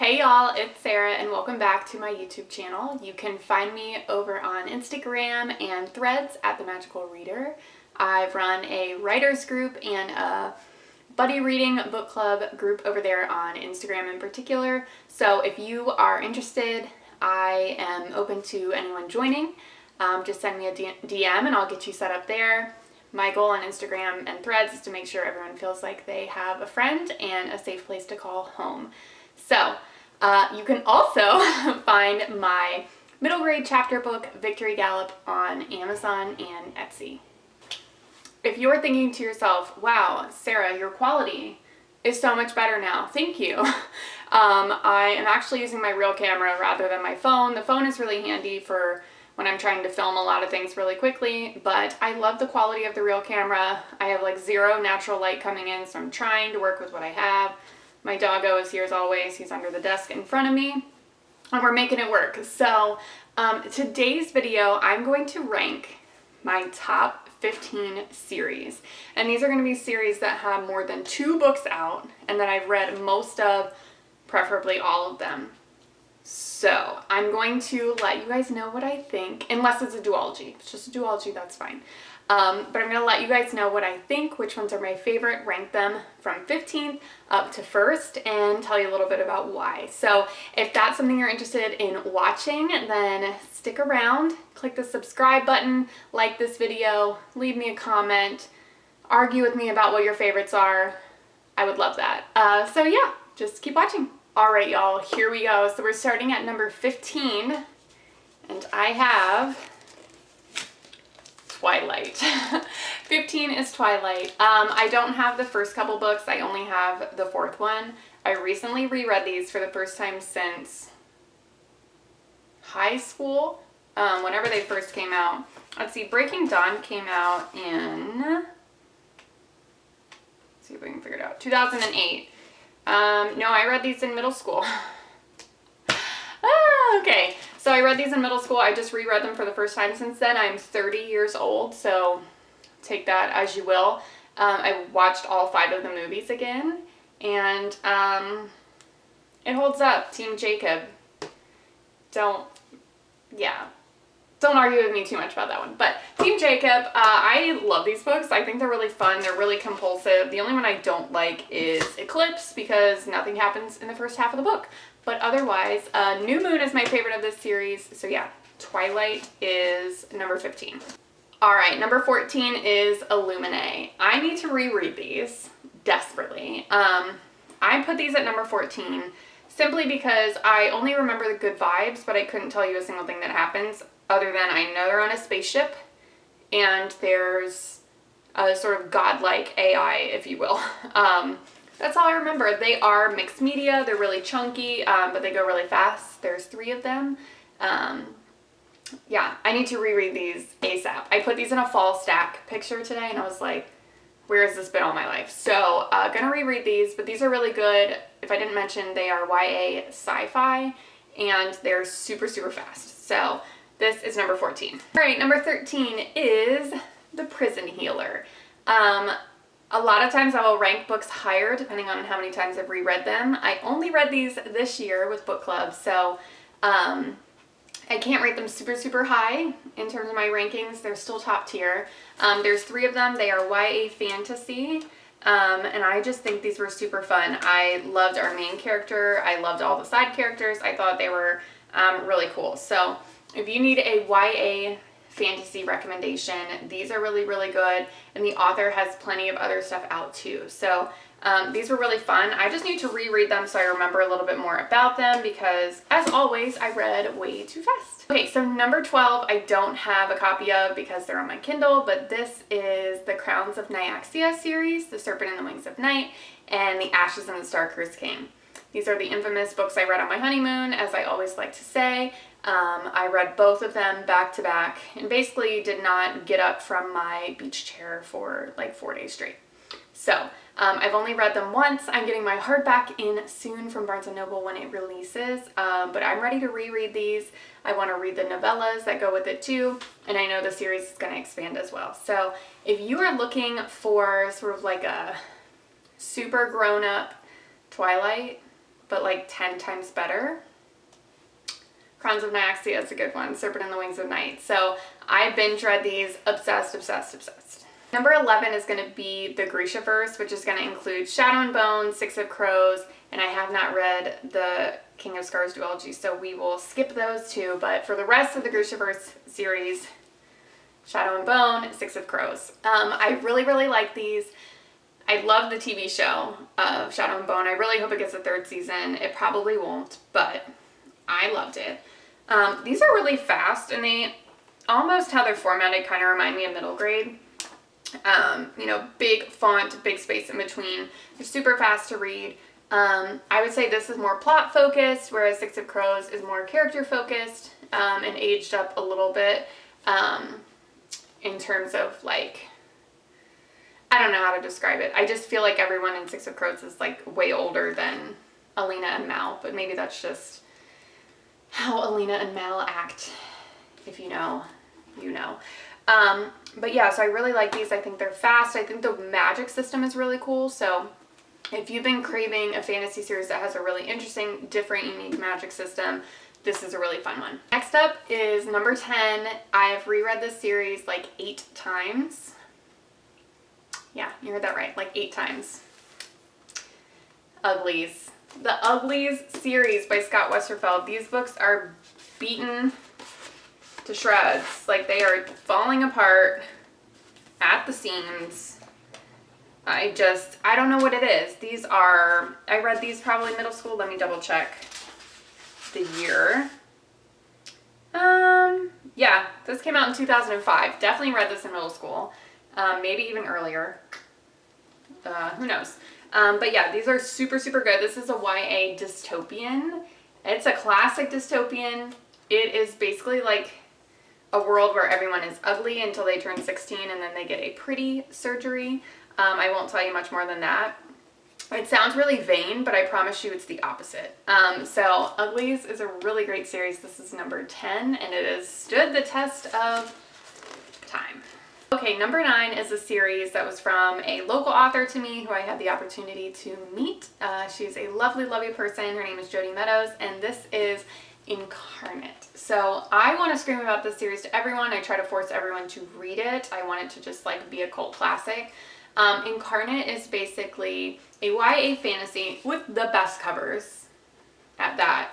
Hey y'all, it's Sarah and welcome back to my YouTube channel. You can find me over on Instagram and Threads at The Magical Reader. I've run a writers group and a buddy reading book club group over there on Instagram in particular. So if you are interested, I am open to anyone joining. Just send me a DM and I'll get you set up there. My goal on Instagram and Threads is to make sure everyone feels like they have a friend and a safe place to call home. So you can also find my middle grade chapter book, Victory Gallop, on Amazon and Etsy. If you're thinking to yourself, wow, Sarah, your quality is so much better now. Thank you. I am actually using my real camera rather than my phone. The phone is really handy for when I'm trying to film a lot of things really quickly, but I love the quality of the real camera. I have like zero natural light coming in, so I'm trying to work with what I have. My doggo is here as always. He's under the desk in front of me, and we're making it work. So today's video, I'm going to rank my top 15 series. And these are going to be series that have more than 2 books out and that I've read most of, preferably all of them. So I'm going to let you guys know what I think, unless it's a duology. If it's just a duology, that's fine. But I'm going to let you guys know what I think, which ones are my favorite, rank them from 15th up to 1st, and tell you a little bit about why. So if that's something you're interested in watching, then stick around, click the subscribe button, like this video, leave me a comment, argue with me about what your favorites are. I would love that. So yeah, just keep watching. All right, y'all, here we go. So we're starting at number 15, and I have Twilight. 15 is Twilight. I don't have the first couple books. I only have the 4th one. I recently reread these for the first time since high school, whenever they first came out. Let's see, Breaking Dawn came out in, let's see if we can figure it out, 2008. No, I read these in middle school. Okay, so I read these in middle school. I just reread them for the first time since then. I'm 30 years old, so take that as you will. I watched all 5 of the movies again, and it holds up. Team Jacob. Don't argue with me too much about that one. But Team Jacob, I love these books. I think they're really fun. They're really compulsive. The only one I don't like is Eclipse because nothing happens in the first half of the book. But otherwise, New Moon is my favorite of this series. So yeah, Twilight is number 15. All right, number 14 is Illuminati. I need to reread these desperately. I put these at number 14 simply because I only remember the good vibes, but I couldn't tell you a single thing that happens other than I know they're on a spaceship and there's a sort of godlike AI, if you will. That's all I remember. They are mixed media. They're really chunky, but they go really fast. There's 3 of them. Yeah, I need to reread these ASAP. I put these in a fall stack picture today, and I was like, where has this been all my life? So, gonna reread these, but these are really good. If I didn't mention, they are YA sci-fi, and they're super, super fast. So, this is number 14. All right, number 13 is The Prison Healer. A lot of times I will rank books higher depending on how many times I've reread them. I only read these this year with book club, so I can't rate them super, super high in terms of my rankings. They're still top tier. There's 3 of them. They are YA fantasy, and I just think these were super fun. I loved our main character. I loved all the side characters. I thought they were really cool. So if you need a YA fantasy recommendation, these are really, really good, and the author has plenty of other stuff out too. So these were really fun. I just need to reread them so I remember a little bit more about them because, as always, I read way too fast. Okay, so number 12 I don't have a copy of because they're on my Kindle, but this is the Crowns of Neaia series, The Serpent and the Wings of Night, and The Ashes and the Star-Cursed King. These are the infamous books I read on my honeymoon, as I always like to say. I read both of them back to back and basically did not get up from my beach chair for like 4 days straight. So I've only read them once. I'm getting my hardback in soon from Barnes & Noble when it releases, but I'm ready to reread these. I want to read the novellas that go with it too, and I know the series is going to expand as well. So if you are looking for sort of like a super grown-up Twilight, but like 10 times better. Crowns of Nyaxia is a good one. Serpent and the Wings of Night. So I binge read these. Obsessed, obsessed, obsessed. Number 11 is going to be the Grishaverse, which is going to include Shadow and Bone, Six of Crows, and I have not read the King of Scars duology, so we will skip those two. But for the rest of the Grishaverse series, Shadow and Bone, Six of Crows. I really, really like these. I love the TV show of Shadow and Bone. I really hope it gets a third season. It probably won't, but I loved it. These are really fast, and they almost how they're formatted kind of remind me of middle grade. You know, big font, big space in between. They're super fast to read. I would say this is more plot focused, whereas Six of Crows is more character focused, and aged up a little bit, in terms of like, I don't know how to describe it. I just feel like everyone in Six of Crows is like way older than Alina and Mal, but maybe that's just how Alina and Mal act. If you know, you know. But yeah, so I really like these. I think they're fast. I think the magic system is really cool. So if you've been craving a fantasy series that has a really interesting, different, unique magic system, this is a really fun one. Next up is number 10. I've reread this series like 8 times. Yeah, you heard that right, like 8 times. Uglies. The Uglies series by Scott Westerfeld. These books are beaten to shreds. Like, they are falling apart at the seams. I don't know what it is. These are, I read these probably middle school. Let me double check the year. Yeah, this came out in 2005. Definitely read this in middle school. Maybe even earlier. Who knows? But yeah, these are super, super good. This is a YA dystopian. It's a classic dystopian. It is basically like a world where everyone is ugly until they turn 16 and then they get a pretty surgery. I won't tell you much more than that. It sounds really vain, but I promise you it's the opposite. So Uglies is a really great series. This is number 10 and it has stood the test of time. Okay, number 9 is a series that was from a local author to me who I had the opportunity to meet. She's a lovely, lovely person. Her name is Jody Meadows, and this is Incarnate. So I want to scream about this series to everyone. I try to force everyone to read it. I want it to just like be a cult classic. Incarnate is basically a YA fantasy with the best covers at that.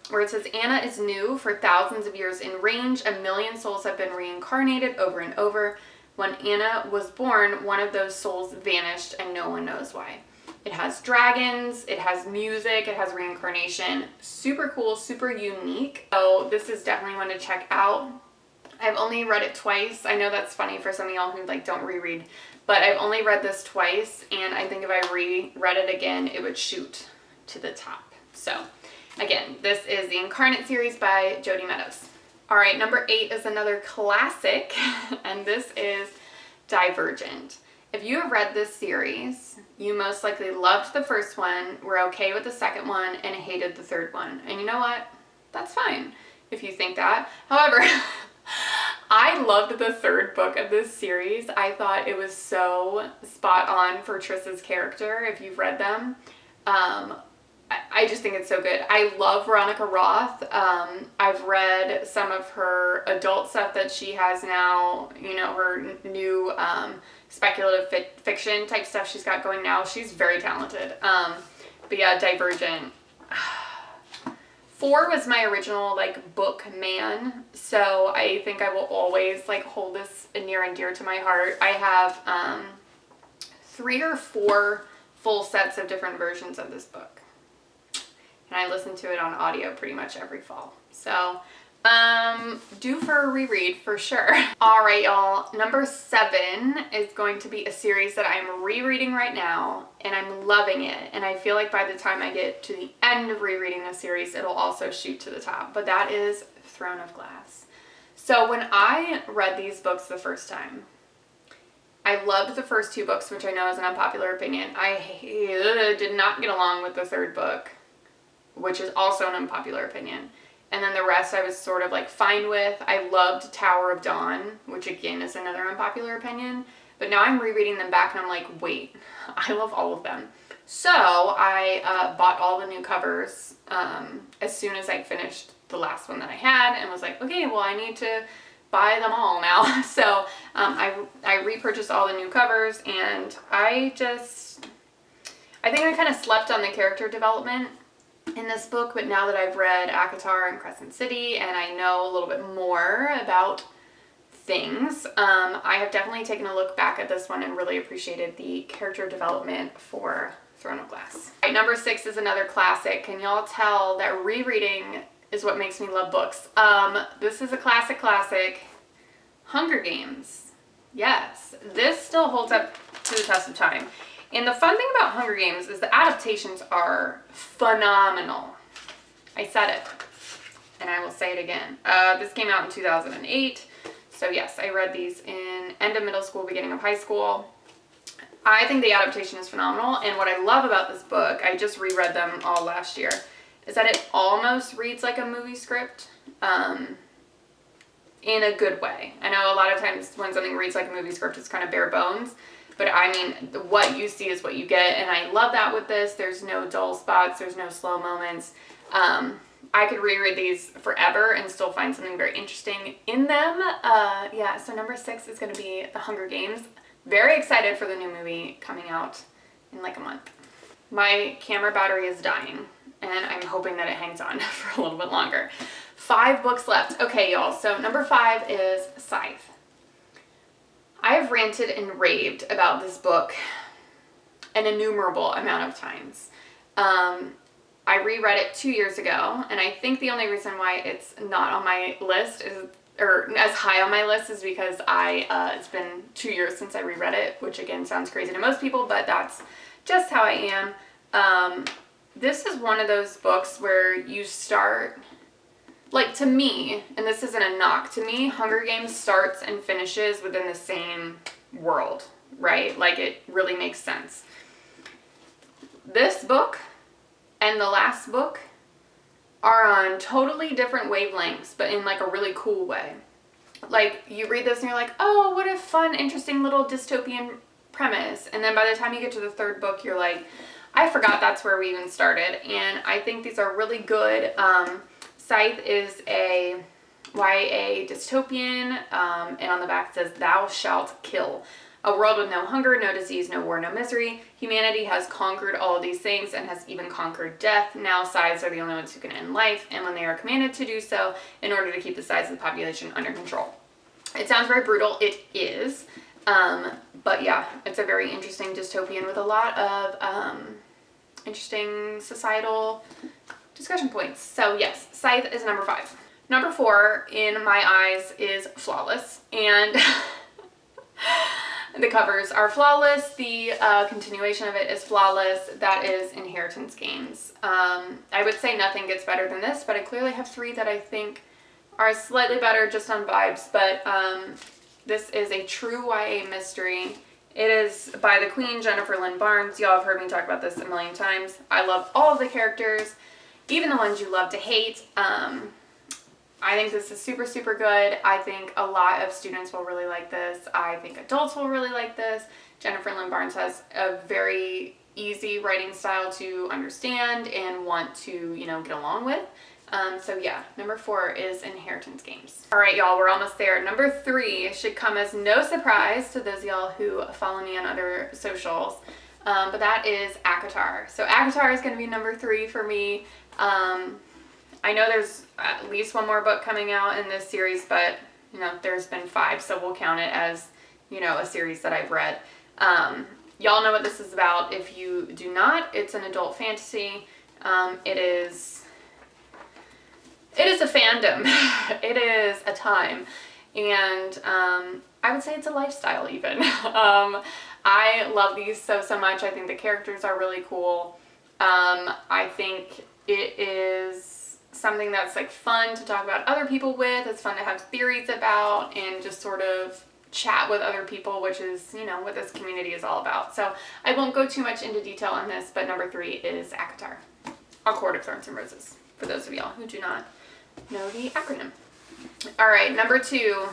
Where it says, Anna is new. For thousands of years in range, 1 million souls have been reincarnated over and over. When Anna was born, one of those souls vanished and no one knows why. It has dragons, it has music, it has reincarnation. Super cool, super unique. So this is definitely one to check out. I've only read it twice. I know that's funny for some of y'all who like don't reread, but I've only read this twice, and I think if I reread it again, it would shoot to the top. So again, this is the Incarnate series by Jody Meadows. All right, number 8 is another classic, and this is Divergent. If you have read this series, you most likely loved the first one, were okay with the second one, and hated the third one. And you know what? That's fine if you think that. However, I loved the third book of this series. I thought it was so spot on for Triss's character, if you've read them. I just think it's so good. I love Veronica Roth. I've read some of her adult stuff that she has now, you know, her new speculative fiction type stuff she's got going now. She's very talented. But yeah, Divergent. 4 was my original like book man, so I think I will always like hold this near and dear to my heart. I have 3 or 4 full sets of different versions of this book. And I listen to it on audio pretty much every fall. So, due for a reread for sure. All right, y'all. Number 7 is going to be a series that I'm rereading right now, and I'm loving it. And I feel like by the time I get to the end of rereading the series, it'll also shoot to the top. But that is Throne of Glass. So when I read these books the first time, I loved the first 2 books, which I know is an unpopular opinion. I did not get along with the third book, which is also an unpopular opinion. And then the rest I was sort of like fine with. I loved Tower of Dawn, which again is another unpopular opinion. But now I'm rereading them back and I'm like, wait, I love all of them. So I bought all the new covers as soon as I finished the last one that I had, and was like, okay, well, I need to buy them all now. So I repurchased all the new covers, and I think I kind of slept on the character development in this book, but now that I've read Acatar and Crescent City and I know a little bit more about things, I have definitely taken a look back at this one and really appreciated the character development for Throne of Glass. All right, number 6 is another classic. Can y'all tell that rereading is what makes me love books? This is a classic, Hunger Games. Yes, this still holds up to the test of time. And the fun thing about Hunger Games is the adaptations are phenomenal. I said it, and I will say it again. This came out in 2008. So yes, I read these in end of middle school, beginning of high school. I think the adaptation is phenomenal. And what I love about this book, I just reread them all last year, is that it almost reads like a movie script in a good way. I know a lot of times when something reads like a movie script, it's kind of bare bones. But I mean, what you see is what you get, and I love that with this. There's no dull spots, there's no slow moments. I could reread these forever and still find something very interesting in them. Yeah, so number 6 is going to be The Hunger Games. Very excited for the new movie coming out in like a month. My camera battery is dying, and I'm hoping that it hangs on for a little bit longer. 5 books left. Okay, y'all, so number 5 is Scythe. I have ranted and raved about this book an innumerable amount of times. I reread it 2 years ago, and I think the only reason why it's not on my list is, or as high on my list, is because it's been 2 years since I reread it, which again sounds crazy to most people, but that's just how I am. This is one of those books where you start, like, to me, and this isn't a knock, to me, Hunger Games starts and finishes within the same world, right? Like, it really makes sense. This book and the last book are on totally different wavelengths, but in like a really cool way. Like, you read this and you're like, oh, what a fun, interesting little dystopian premise. And then by the time you get to the 3rd book, you're like, I forgot that's where we even started. And I think these are really good. Scythe is a YA dystopian, and on the back it says, "Thou shalt kill. A world with no hunger, no disease, no war, no misery. Humanity has conquered all of these things and has even conquered death. Now scythes are the only ones who can end life, and when they are commanded to do so, in order to keep the size of the population under control." It sounds very brutal. It is. But yeah, it's a very interesting dystopian with a lot of interesting societal discussion points. So yes, Scythe is number 5. Number 4 in my eyes is Flawless, and the covers are flawless. The continuation of it is flawless. That is Inheritance Games. I would say nothing gets better than this, but I clearly have 3 that I think are slightly better just on vibes. But this is a true YA mystery. It is by the Queen, Jennifer Lynn Barnes. Y'all have heard me talk about this a million times. I love all of the characters, even the ones you love to hate. I think this is super, super good. I think a lot of students will really like this. I think adults will really like this. Jennifer Lynn Barnes has a very easy writing style to understand and want to, you know, get along with. So yeah, number 4 is Inheritance Games. All right, y'all, we're almost there. Number 3 should come as no surprise to those of y'all who follow me on other socials, but that is Acatar. So Acatar is going to be number 3 for me. I know there's at least one more book coming out in this series, but, you know, there's been 5, so we'll count it as, you know, a series that I've read. Y'all know what this is about. If you do not, it's an adult fantasy. It is a fandom. It is a time. And I would say it's a lifestyle even. I love these so much. I think the characters are really cool. I think it is something that's like fun to talk about other people with. It's fun to have theories about and just sort of chat with other people, which is, you know, what this community is all about. So I won't go too much into detail on this, but number 3 is Acatar, A Court of Thorns and Roses, for those of y'all who do not know the acronym. All right, number 2,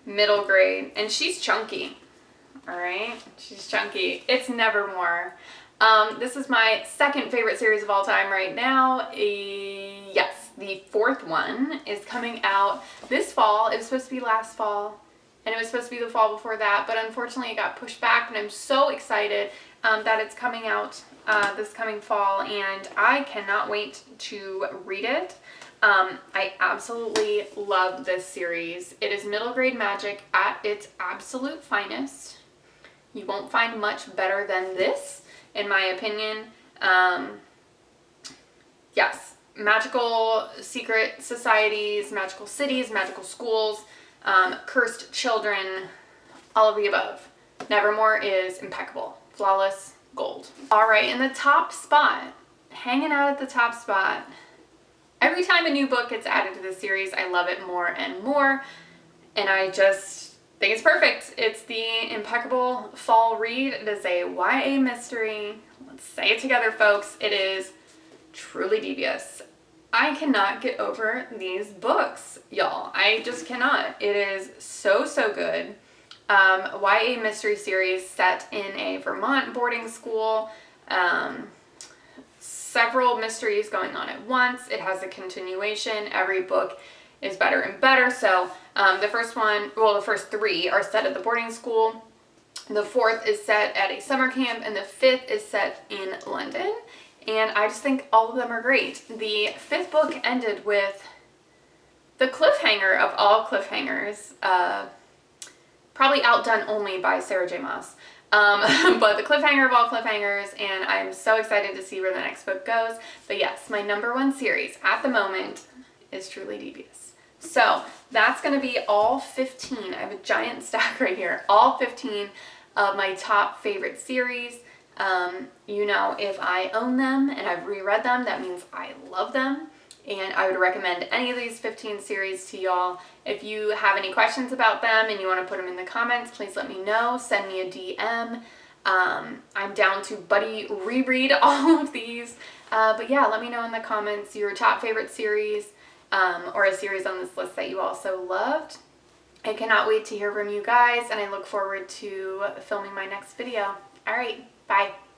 middle grade, and she's chunky. All right, she's chunky. It's Nevermore. This is my second favorite series of all time right now. Yes, the fourth one is coming out this fall. It was supposed to be last fall, and it was supposed to be the fall before that, but unfortunately it got pushed back, and I'm so excited that it's coming out this coming fall, and I cannot wait to read it. I absolutely love this series. It is middle grade magic at its absolute finest. You won't find much better than this, in my opinion. Yes, magical secret societies, magical cities, magical schools, cursed children, all of the above. Nevermore is impeccable, flawless, gold. All right, in the top spot, hanging out at the top spot. Every time a new book gets added to the series, I love it more and more, and I just think it's perfect. It's the impeccable fall read. It is a YA mystery. Let's say it together, folks. It is truly devious. I cannot get over these books, y'all. I just cannot. It is so, so good. YA mystery series set in a Vermont boarding school. Several mysteries going on at once. It has a continuation. Every book is better and better. So the first three are set at the boarding school. The fourth is set at a summer camp, and the fifth is set in London. And I just think all of them are great. The fifth book ended with the cliffhanger of all cliffhangers, probably outdone only by Sarah J. Maas. But the cliffhanger of all cliffhangers, and I'm so excited to see where the next book goes. But yes, my number one series at the moment is truly devious. So that's going to be all 15. I have a giant stack right here. All 15 of my top favorite series. You know, if I own them and I've reread them, that means I love them. And I would recommend any of these 15 series to y'all. If you have any questions about them and you want to put them in the comments, please let me know. Send me a DM. I'm down to buddy reread all of these. But yeah, let me know in the comments your top favorite series. Or a series on this list that you also loved. I cannot wait to hear from you guys, and I look forward to filming my next video. All right, bye.